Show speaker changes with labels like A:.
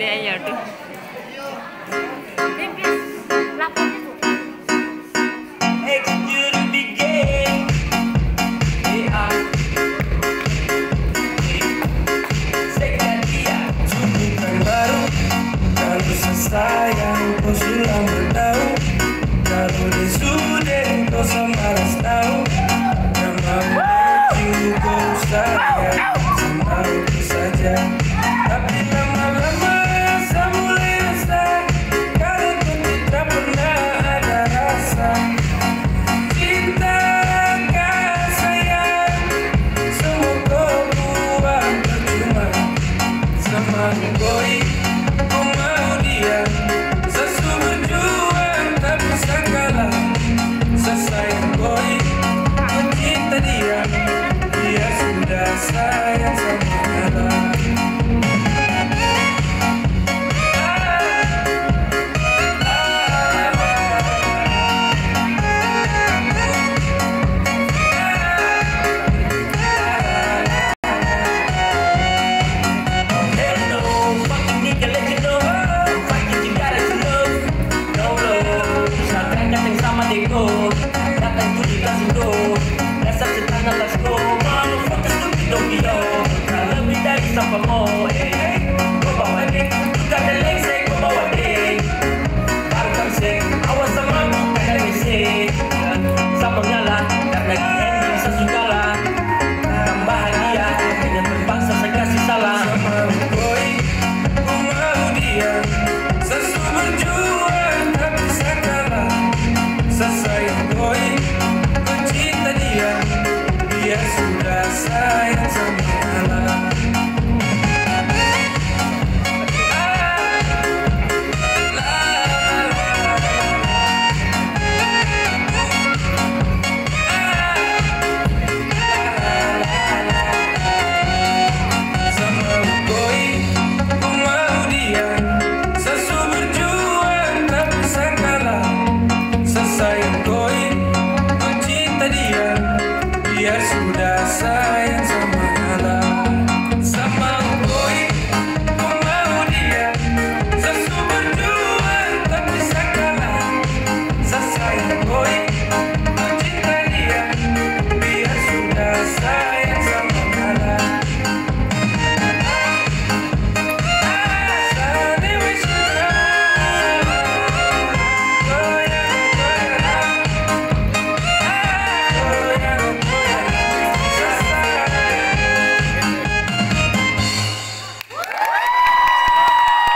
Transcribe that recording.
A: aja tuh.
B: Sayang, kau sudah bertahu. Kalau di Sudeng kau semaras tahu. Nama juga sayang, sama aku saja. Tapi lama-lama saya mulai rasa kalau kau tidak pernah ada rasa. Cinta kau sayang, semua kau buat percuma. Sama koi sayang sama dia sudah sayang sama